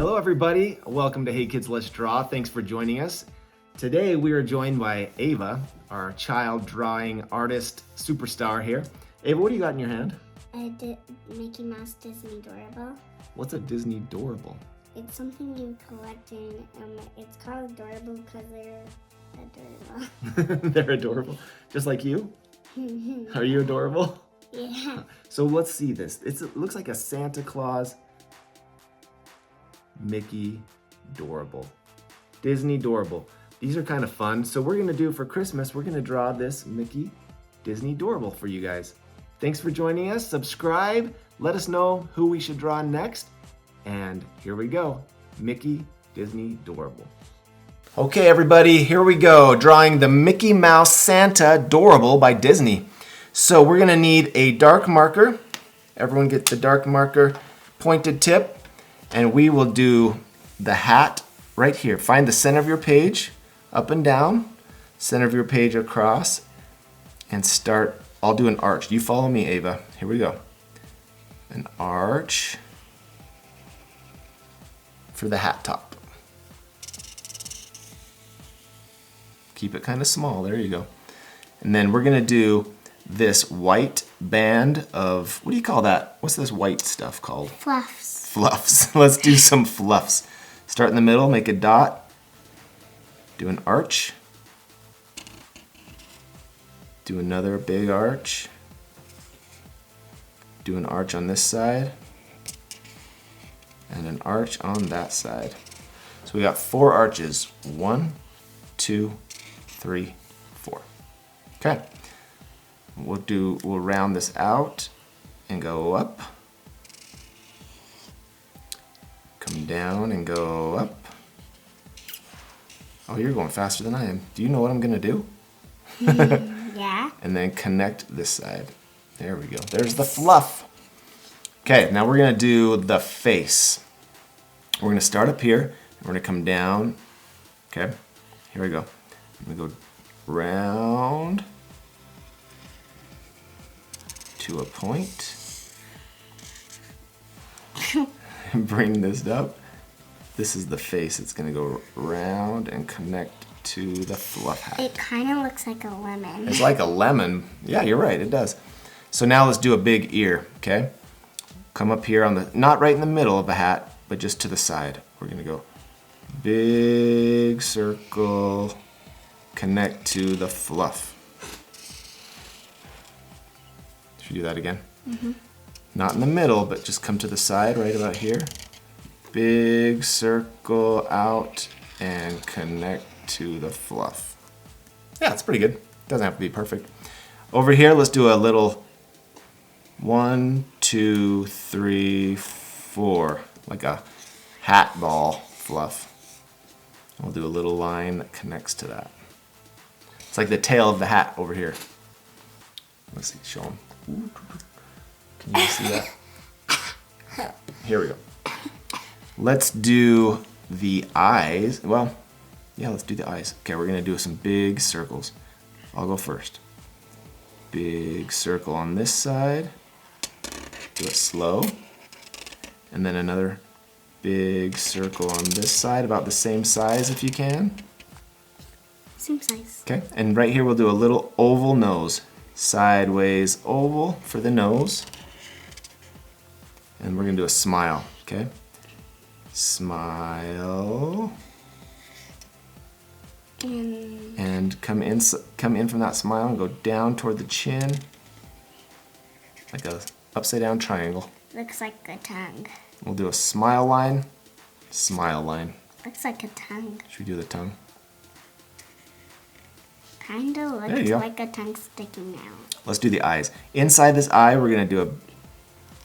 Hello everybody, welcome to Hey Kids Let's Draw. Thanks for joining us. Today we are joined by Ava, our child drawing artist superstar here. Ava, what do you got in your hand? Mickey Mouse Disney Doorable. What's a Disney Doorable? It's something you collect and it's called Doorable because they're adorable. They're adorable? Just like you? Are you adorable? Yeah. So let's see this. It looks like a Santa Claus Mickey Doorable. Disney Doorable. These are kind of fun. So we're gonna do for Christmas, we're gonna draw this Mickey Disney Doorable for you guys. Thanks for joining us. Subscribe. Let us know who we should draw next. And here we go. Mickey Disney Doorable. Okay, everybody, here we go. Drawing the Mickey Mouse Santa Doorable by Disney. So we're gonna need a dark marker. Everyone get the dark marker pointed tip. And we will do the hat right here. Find the center of your page, up and down, center of your page across, and start. I'll do an arch. You follow me, Ava. Here we go. An arch for the hat top. Keep it kind of small. There you go. And then we're gonna do this white band of, what do you call that? What's this white stuff called? Fluffs. Fluffs. Let's do some fluffs. Start in the middle, make a dot, do an arch, do another big arch, do an arch on this side, and an arch on that side. So we got 4 arches. 1, 2, 3, 4. Okay. We'll round this out and go up. Come down and go up. Oh, you're going faster than I am. Do you know what I'm gonna do? Yeah. And then connect this side. There we go. There's the fluff. Okay, now we're gonna do the face. We're gonna start up here, and we're gonna come down. Okay, here we go. I'm gonna go round to a point. Bring this up. This is the face. It's gonna go round and connect to the fluff hat. It kind of looks like a lemon. It's like a lemon. Yeah, you're right, it does. So now let's do a big ear, okay? Come up here on the, not right in the middle of the hat, but just to the side. We're gonna go big circle, connect to the fluff. Should we do that again? Mm-hmm. Not in the middle, but just come to the side right about here. Big circle out and connect to the fluff. Yeah, it's pretty good. Doesn't have to be perfect. Over here, let's do a little 1, 2, 3, 4, like a hat ball fluff. We'll do a little line that connects to that. It's like the tail of the hat over here. Let's see, show them. Can you see that? Here we go. Let's do the eyes. Well, yeah, let's do the eyes. Okay, we're gonna do some big circles. I'll go first. Big circle on this side. Do it slow. And then another big circle on this side, about the same size if you can. Same size. Okay, and right here we'll do a little oval nose. Sideways oval for the nose. And we're gonna do a smile, okay? Smile. And come in from that smile and go down toward the chin. Like a upside down triangle. Looks like a tongue. We'll do a smile line. Smile line. Looks like a tongue. Should we do the tongue? Kinda looks like a tongue sticking out. Let's do the eyes. Inside this eye, we're gonna do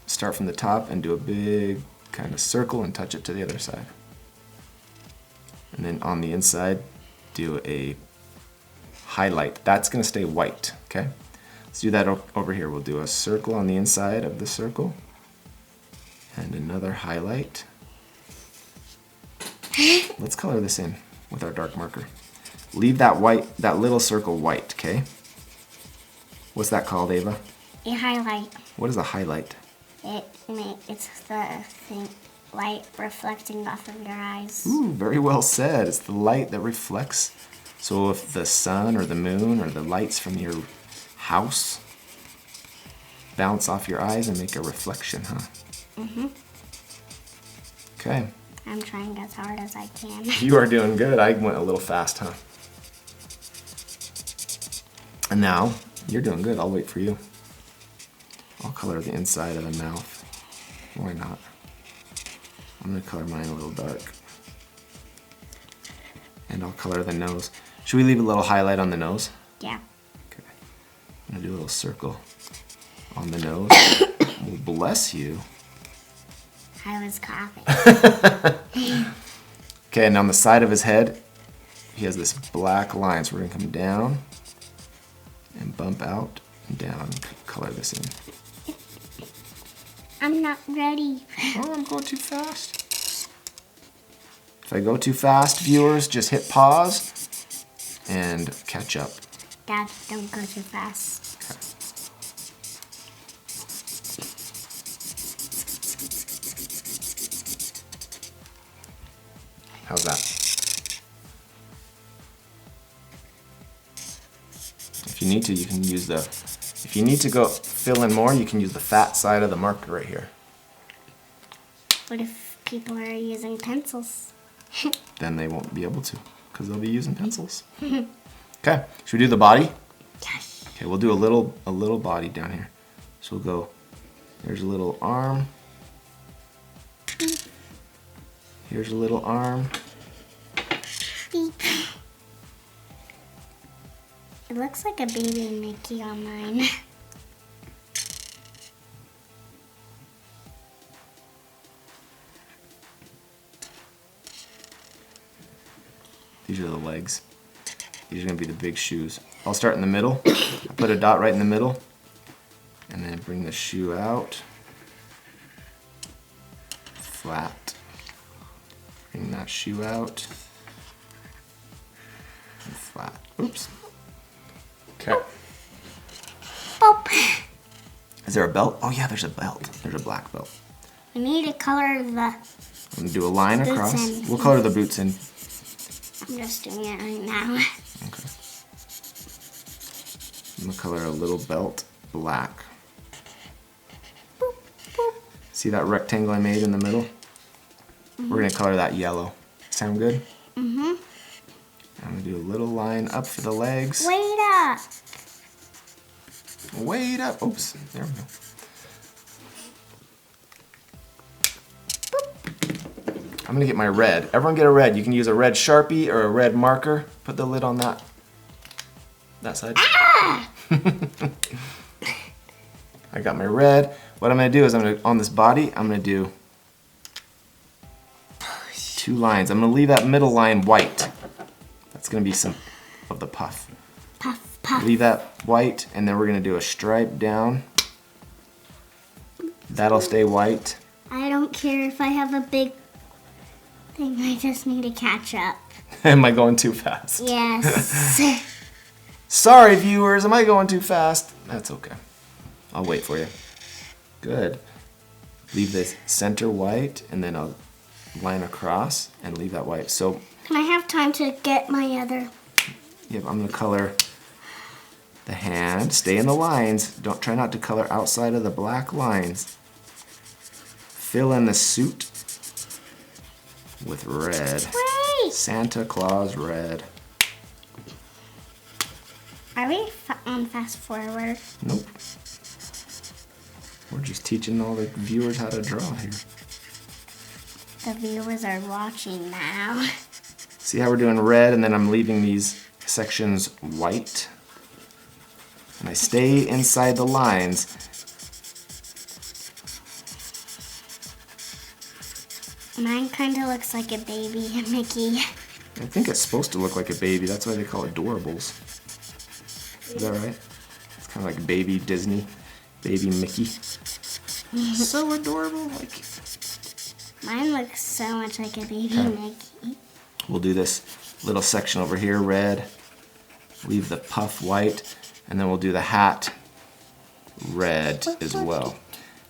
start from the top and do a big kind of circle and touch it to the other side. And then on the inside, do a highlight. That's gonna stay white, okay? Let's do that over here. We'll do a circle on the inside of the circle and another highlight. Let's color this in with our dark marker. Leave that white, that little circle white, okay? What's that called, Ava? A highlight. What is a highlight? It's the thing. light reflecting off of your eyes. Ooh, very well said. It's the light that reflects. So if the sun or the moon or the lights from your house bounce off your eyes and make a reflection, huh? Mm-hmm. Okay. I'm trying as hard as I can. You are doing good. I went a little fast, huh? And now, you're doing good. I'll wait for you. I'll color the inside of the mouth. Why not? I'm going to color mine a little dark. And I'll color the nose. Should we leave a little highlight on the nose? Yeah. Okay. I'm going to do a little circle on the nose. Well, bless you. I was coughing. Okay, and on the side of his head, he has this black line. So we're going to come down and bump out and down. Color this in. I'm not ready. Oh, I'm going too fast. If I go too fast, viewers, just hit pause and catch up. Dad, don't go too fast. How's that? If you need to, you can use the, if you need to go fill in more, you can use the fat side of the marker right here. What if people are using pencils? Then they won't be able to, because they'll be using pencils. Okay, should we do the body? Yes. Okay, we'll do a little body down here. So we'll go, there's a little arm. Here's a little arm. Beep. It looks like a baby Mickey on mine. These are the legs. These are gonna be the big shoes. I'll start in the middle. I put a dot right in the middle. And then bring the shoe out. Flat. Bring that shoe out. And flat. Oops. Okay. Boop. Is there a belt? Oh yeah, there's a belt. There's a black belt. We need to color the... I'm gonna do a line Boots across. in. We'll color the boots in. I'm just doing it right now. Okay. I'm gonna color a little belt black. Boop, boop. See that rectangle I made in the middle? We're gonna color that yellow. Sound good? Mm-hmm. I'm gonna do a little line up for the legs. Wait up. Wait up. Oops, there we go. I'm gonna get my red. Everyone get a red. You can use a red Sharpie or a red marker. Put the lid on that side. Ah! I got my red. What I'm gonna do is on this body, I'm gonna do 2 lines. I'm gonna leave that middle line white. That's gonna be some of the puff. Puff, puff. Leave that white, and then we're gonna do a stripe down. That'll stay white. I don't care if I have a big thing. I just need to catch up. Am I going too fast? Yes. Sorry, viewers, am I going too fast? That's okay. I'll wait for you. Good. Leave the center white, and then I'll line across and leave that white. So, Can I have time to get my other... yeah, I'm gonna color the hand. Stay in the lines. Don't try not to color outside of the black lines. Fill in the suit with red. Wait! Santa Claus red. Are we on fast forward? Nope. We're just teaching all the viewers how to draw here. The viewers are watching now. See how we're doing red, and then I'm leaving these sections white. And I stay inside the lines. Mine kind of looks like a baby Mickey. I think it's supposed to look like a baby. That's why they call it Doorables. Is that right? It's kind of like baby Disney, baby Mickey. So adorable. Like. Mine looks so much like a baby Okay. Mickey. We'll do this little section over here, red. Leave the puff white, and then we'll do the hat red as well.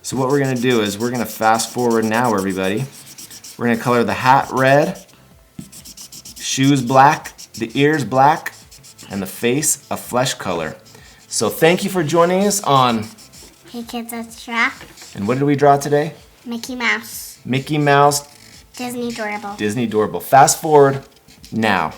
So what we're gonna do is we're gonna fast forward now, everybody. We're gonna color the hat red, shoes black, the ears black, and the face a flesh color. So thank you for joining us on Hey Kids, Let's Draw. And what did we draw today? Mickey Mouse. Mickey Mouse Disney Doorable. Disney Doorable. Fast forward now.